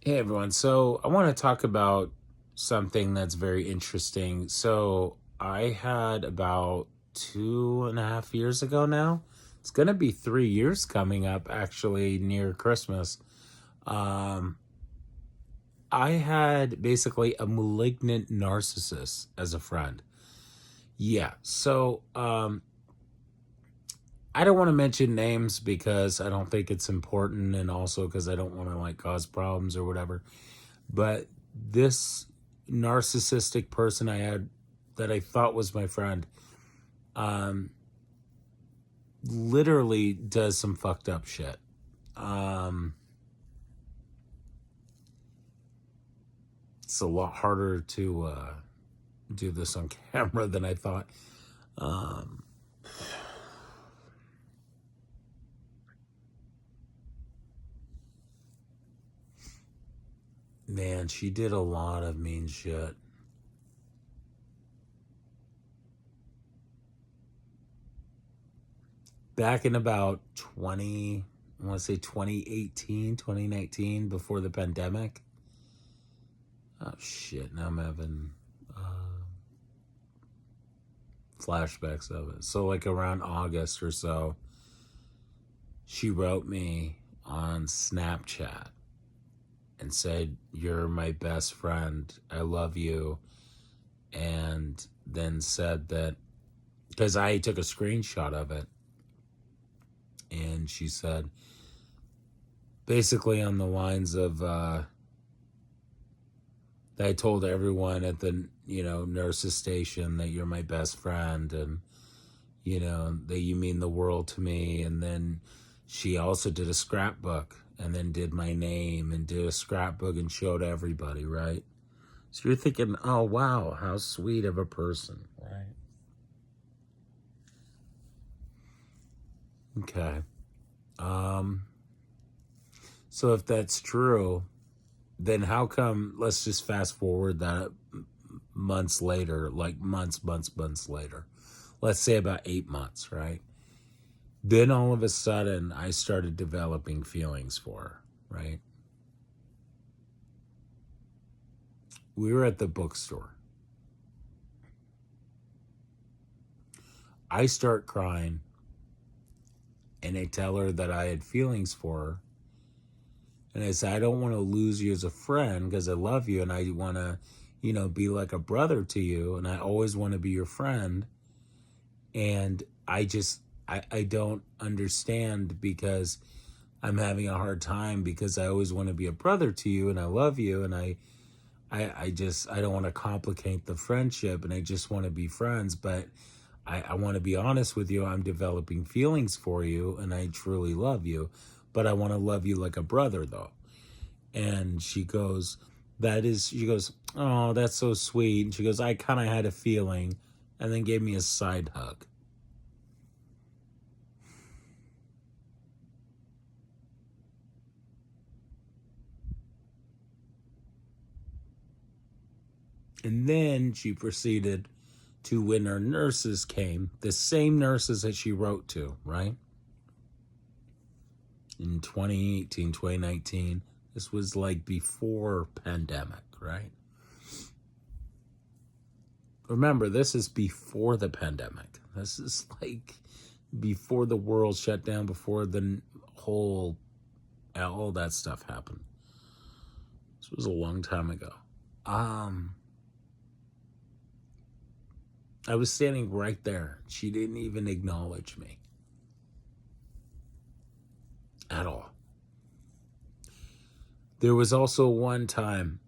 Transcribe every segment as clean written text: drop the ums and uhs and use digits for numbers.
Hey everyone. So I want to talk about something that's very interesting. So I had about 2.5 years ago now. It's gonna be 3 years coming up actually near Christmas. Um I had basically a malignant narcissist as a friend. Yeah. So I don't want to mention names because I don't think it's important, and also because I don't want to like cause problems or whatever. But this narcissistic person I had that I thought was my friend um literally does some fucked up shit. um it's a lot harder to do this on camera than I thought. um Man, she did a lot of mean shit. Back in about 20, I want to say 2018, 2019, before the pandemic. Oh shit, now I'm having flashbacks of it. So, like around August or so, she wrote me on Snapchat and said, "You're my best friend. I love you." And then said that, because I took a screenshot of it, and she said, basically on the lines of, that I told everyone at the, nurse's station that you're my best friend, and that you mean the world to me. And then she also did a scrapbook and then did my name and did a scrapbook and showed everybody, right? So you're thinking, oh, wow, how sweet of a person, right? Okay. Um, so if that's true, then how come, let's just fast forward that months later, like months later, let's say about 8 months, right? Then all of a sudden, I started developing feelings for her, right? We were at the bookstore. I start crying, and I tell her that I had feelings for her. And I say, I don't want to lose you as a friend because I love you and I want to, be like a brother to you. And I always want to be your friend. And I don't understand because I'm having a hard time because I always want to be a brother to you and I love you. And I don't want to complicate the friendship, and I just want to be friends. But I want to be honest with you. I'm developing feelings for you and I truly love you, but I want to love you like a brother though. And she goes, oh, that's so sweet. And she goes, I kind of had a feeling, and then gave me a side hug. And then she proceeded to, when her nurses came, the same nurses that she wrote to, right? In 2018, 2019. This was like before pandemic, right? Remember, this is before the pandemic. This is like before the world shut down, before the whole, all that stuff happened. This was a long time ago. Um, I was standing right there. She didn't even acknowledge me at all. There was also one time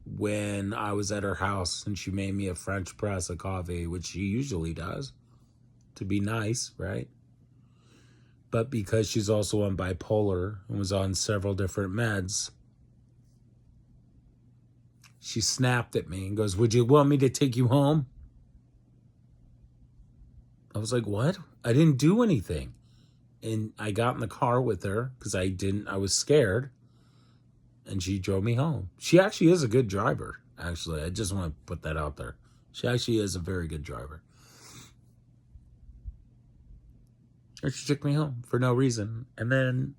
when I was at her house and she made me a French press of coffee, which she usually does to be nice, right? But because she's also on bipolar and was on several different meds, she snapped at me and goes, "Would you want me to take you home?" I was like, "What? I didn't do anything." And I got in the car with her because I was scared. And she drove me home. She actually is a good driver, actually. I just want to put that out there. She actually is a very good driver. And she took me home for no reason. And then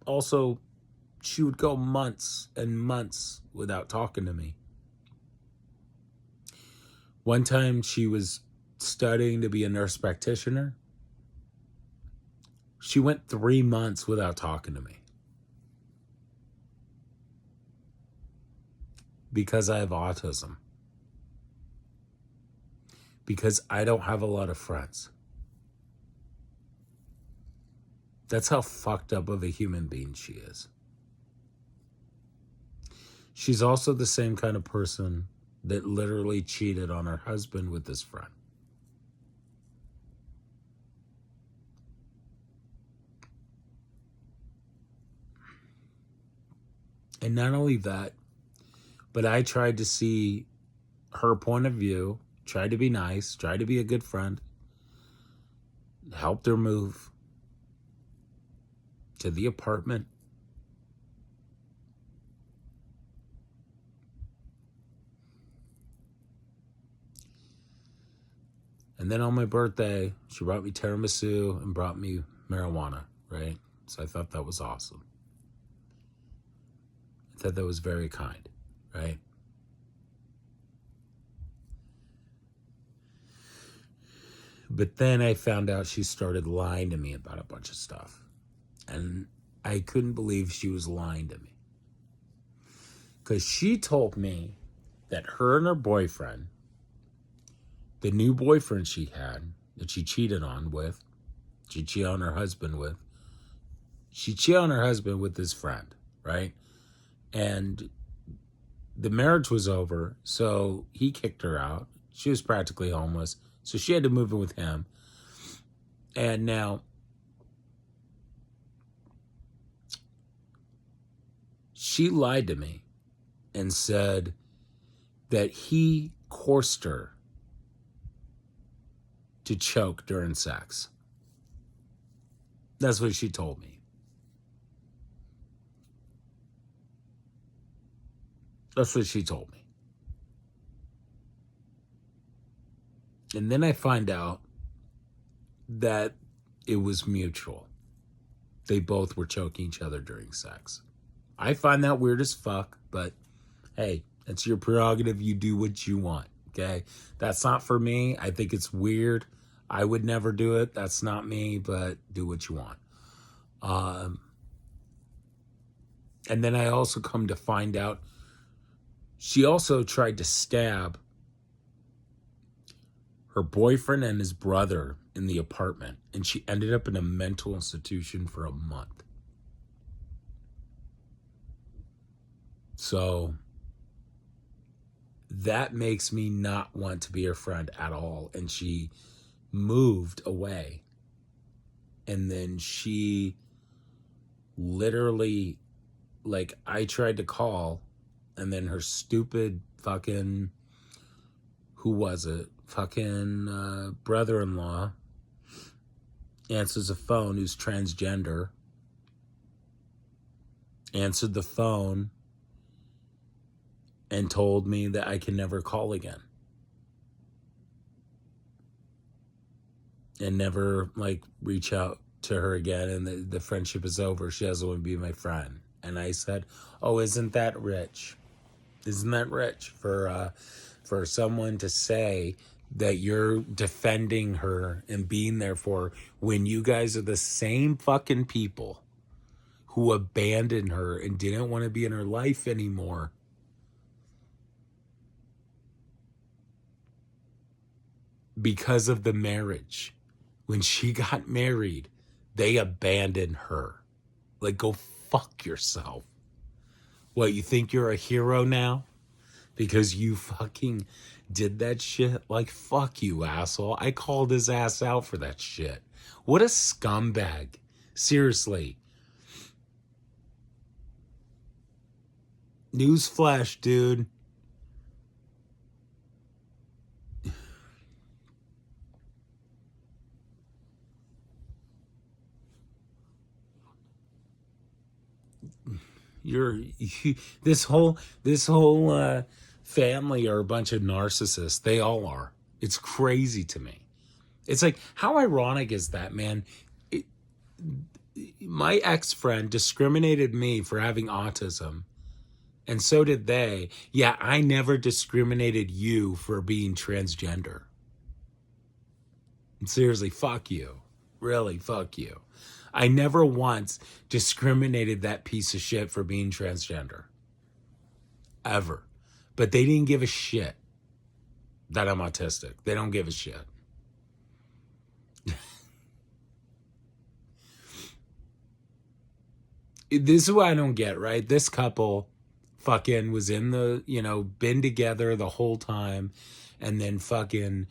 also, she would go months and months without talking to me. One time she was studying to be a nurse practitioner. She went 3 months without talking to me. Because I have autism. Because I don't have a lot of friends. That's how fucked up of a human being she is. She's also the same kind of person that literally cheated on her husband with his friend. And not only that, but I tried to see her point of view, tried to be nice, tried to be a good friend, helped her move to the apartment. And then on my birthday, she brought me tiramisu and brought me marijuana, right? So I thought that was awesome. I thought that was very kind, right? But then I found out she started lying to me about a bunch of stuff. And I couldn't believe she was lying to me. Because she told me that her and her boyfriend, the new boyfriend she had, that she cheated on with, she cheated on her husband with, she cheated on her husband with his friend, right? And the marriage was over, so he kicked her out. She was practically homeless, so she had to move in with him. And now she lied to me and said that he coerced her to choke during sex. That's what she told me. That's what she told me. And then I find out that it was mutual. They both were choking each other during sex. I find that weird as fuck, but hey, it's your prerogative. You do what you want, okay? That's not for me. I think it's weird. I would never do it. That's not me, but do what you want. And then I also come to find out she also tried to stab her boyfriend and his brother in the apartment, and she ended up in a mental institution for a month. So that makes me not want to be her friend at all. And she moved away. And then she literally, like, I tried to call, and then her stupid fucking, who was it? Fucking brother-in-law answers a phone, who's transgender, answered the phone and told me that I can never call again. And never, like, reach out to her again, and the friendship is over. She doesn't want to be my friend. And I said, oh, isn't that rich? Isn't that rich for someone to say that you're defending her and being there for her when you guys are the same fucking people who abandoned her and didn't want to be in her life anymore? Because of the marriage. When she got married, they abandoned her. Like, go fuck yourself. What, you think you're a hero now? Because you fucking did that shit? Like, fuck you, asshole. I called his ass out for that shit. What a scumbag. Seriously. Newsflash, dude. This whole family are a bunch of narcissists. They all are. It's crazy to me. It's like, how ironic is that, man? my ex-friend discriminated me for having autism, and so did they. Yeah, I never discriminated you for being transgender. Seriously, fuck you. Really, fuck you. I never once discriminated that piece of shit for being transgender. Ever. But they didn't give a shit that I'm autistic. They don't give a shit. This is what I don't get, right? This couple fucking was in the, been together the whole time, and then fucking,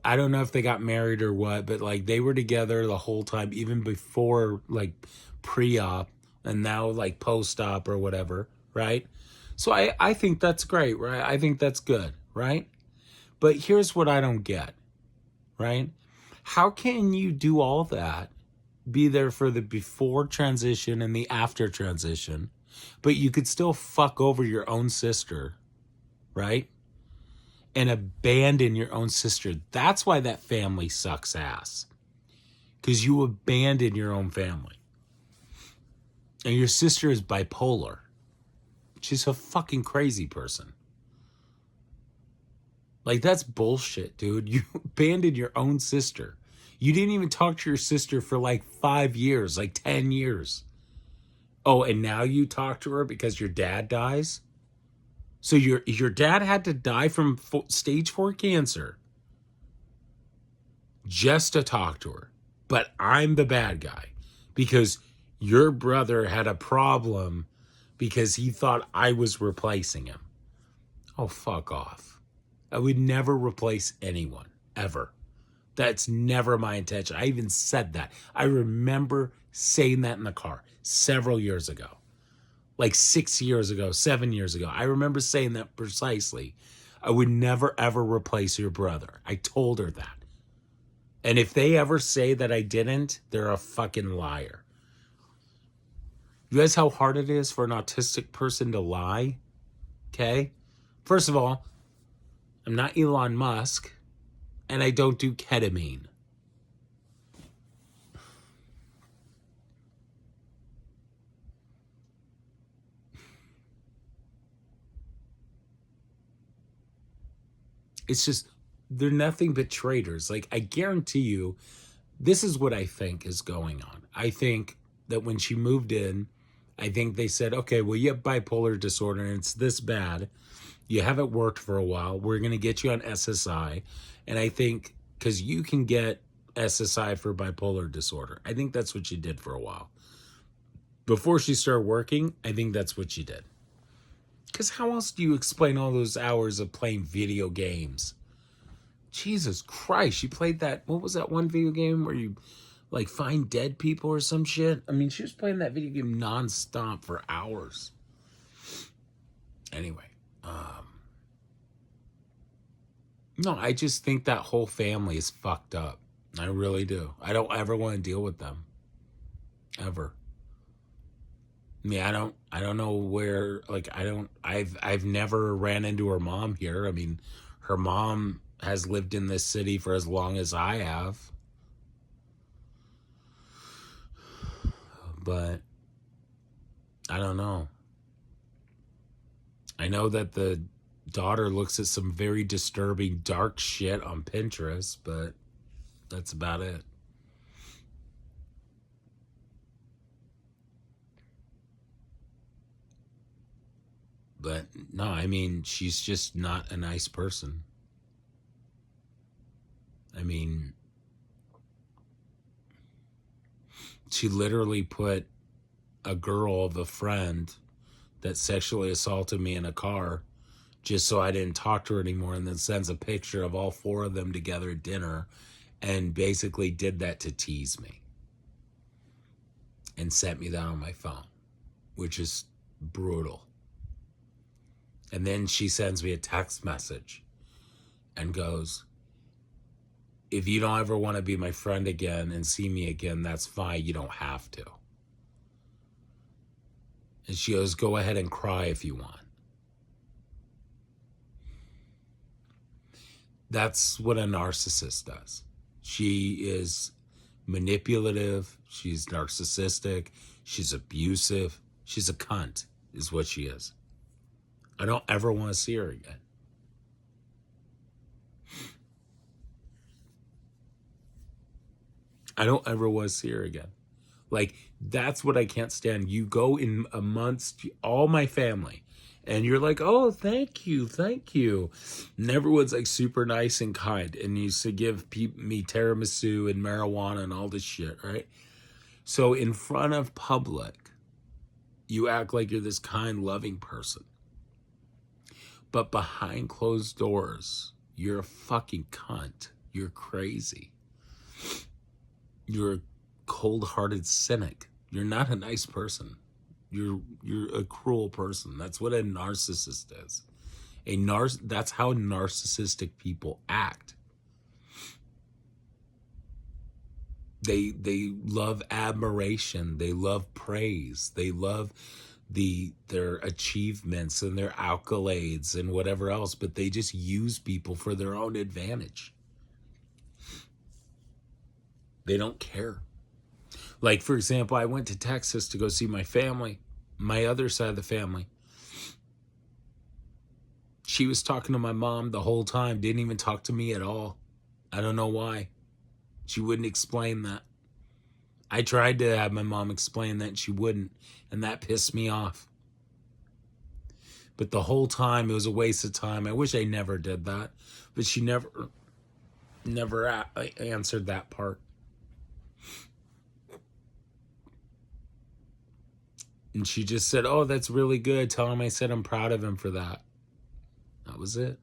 I don't know if they got married or what, but like they were together the whole time, even before like pre-op, and now like post-op or whatever, right? So I think that's great, right? I think that's good, right? But here's what I don't get, right? How can you do all that, be there for the before transition and the after transition, but you could still fuck over your own sister, right? And abandon your own sister. That's why that family sucks ass. Because you abandon your own family. And your sister is bipolar. She's a fucking crazy person. Like, that's bullshit, dude. You abandoned your own sister. You didn't even talk to your sister for like 5 years, like 10 years. Oh, and now you talk to her because your dad dies? So your dad had to die from stage 4 cancer just to talk to her. But I'm the bad guy because your brother had a problem because he thought I was replacing him. Oh, fuck off. I would never replace anyone, ever. That's never my intention. I even said that. I remember saying that in the car several years ago. Like 6 years ago, 7 years ago. I remember saying that precisely. I would never, ever replace your brother. I told her that. And if they ever say that I didn't, they're a fucking liar. You guys how hard it is for an autistic person to lie? Okay? First of all, I'm not Elon Musk, and I don't do ketamine. It's just, they're nothing but traitors. Like, I guarantee you, this is what I think is going on. I think that when she moved in, I think they said, okay, well, you have bipolar disorder and it's this bad. You haven't worked for a while. We're going to get you on SSI. And I think, because you can get SSI for bipolar disorder. I think that's what she did for a while. Before she started working, I think that's what she did. Because how else do you explain all those hours of playing video games? Jesus Christ, you played that, what was that one video game where you like find dead people or some shit? I mean, she was playing that video game nonstop for hours. Anyway, no, I just think that whole family is fucked up. I really do. I don't ever want to deal with them. Ever. I mean, I don't know where, like, I've never ran into her mom here. I mean, her mom has lived in this city for as long as I have. But I don't know. I know that the daughter looks at some very disturbing dark shit on Pinterest, but that's about it. But no, I mean, she's just not a nice person. I mean, she literally put a girl of a friend that sexually assaulted me in a car just so I didn't talk to her anymore, and then sends a picture of all 4 of them together at dinner, and basically did that to tease me and sent me that on my phone, which is brutal. And then she sends me a text message and goes, if you don't ever want to be my friend again and see me again, that's fine. You don't have to. And she goes, go ahead and cry if you want. That's what a narcissist does. She is manipulative. She's narcissistic. She's abusive. She's a cunt, is what she is. I don't ever want to see her again. I don't ever want to see her again. Like, that's what I can't stand. You go in amongst all my family and you're like, oh, thank you, thank you. And everyone's like super nice and kind and used to give me tiramisu and marijuana and all this shit, right? So in front of public, you act like you're this kind, loving person. But behind closed doors, you're a fucking cunt. You're crazy. You're a cold-hearted cynic. You're not a nice person. You're a cruel person. That's what a narcissist is. That's how narcissistic people act. They love admiration. They love praise. They love their achievements and their accolades and whatever else, but they just use people for their own advantage. They don't care. Like, for example, I went to Texas to go see my family, my other side of the family. She was talking to my mom the whole time, didn't even talk to me at all. I don't know why. She wouldn't explain that. I tried to have my mom explain that, and she wouldn't, and that pissed me off. But the whole time, it was a waste of time. I wish I never did that, but she never answered that part. And she just said, oh, that's really good. Tell him I said I'm proud of him for that. That was it.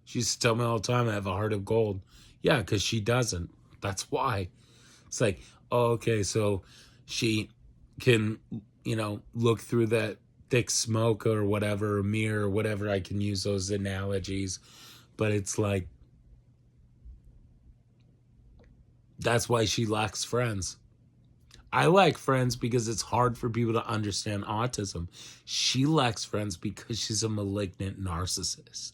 She used to tell me all the time I have a heart of gold. Yeah, because she doesn't. That's why. It's like, oh, okay, so she can, look through that thick smoke or whatever, or mirror or whatever. I can use those analogies. But it's like, that's why she lacks friends. I like friends because it's hard for people to understand autism. She lacks friends because she's a malignant narcissist.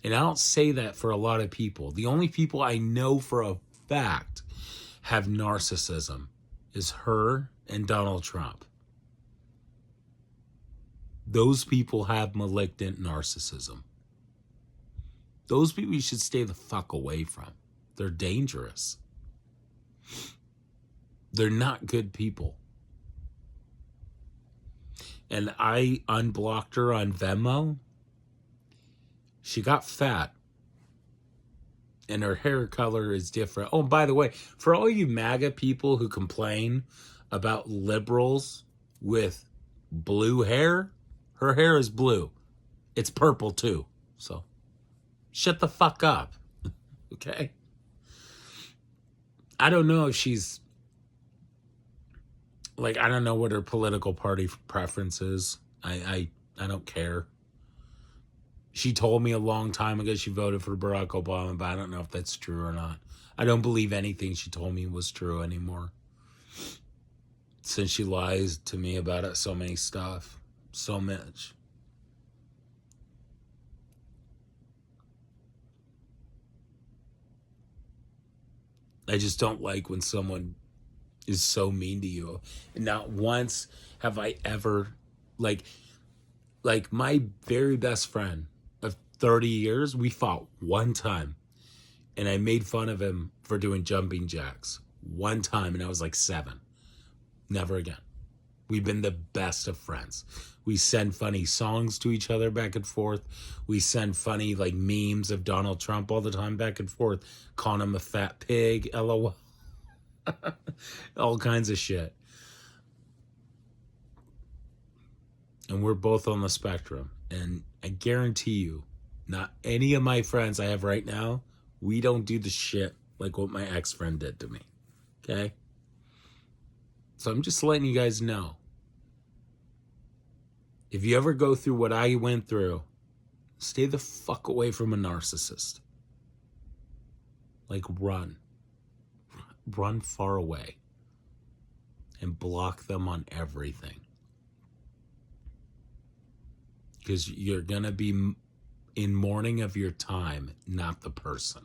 And I don't say that for a lot of people. The only people I know for a fact have narcissism is her and Donald Trump. Those people have malignant narcissism. Those people you should stay the fuck away from. They're dangerous. They're not good people. And I unblocked her on Venmo. She got fat. And her hair color is different. Oh, by the way, for all you MAGA people who complain about liberals with blue hair, her hair is blue. It's purple too. So shut the fuck up. Okay? I don't know if she's like, I don't know what her political party preference is. I don't care. She told me a long time ago she voted for Barack Obama, but I don't know if that's true or not. I don't believe anything she told me was true anymore. Since she lies to me about it, so many stuff. So much. I just don't like when someone is so mean to you. And not once have I ever, like my very best friend of 30 years, we fought one time. And I made fun of him for doing jumping jacks. One time, and I was like 7. Never again. We've been the best of friends. We send funny songs to each other back and forth. We send funny like memes of Donald Trump all the time back and forth, calling him a fat pig, LOL. All kinds of shit. And we're both on the spectrum. And I guarantee you, not any of my friends I have right now, we don't do the shit like what my ex-friend did to me. Okay? So I'm just letting you guys know. If you ever go through what I went through, stay the fuck away from a narcissist. Like, run. Run far away. And block them on everything. Because you're going to be in mourning of your time, not the person.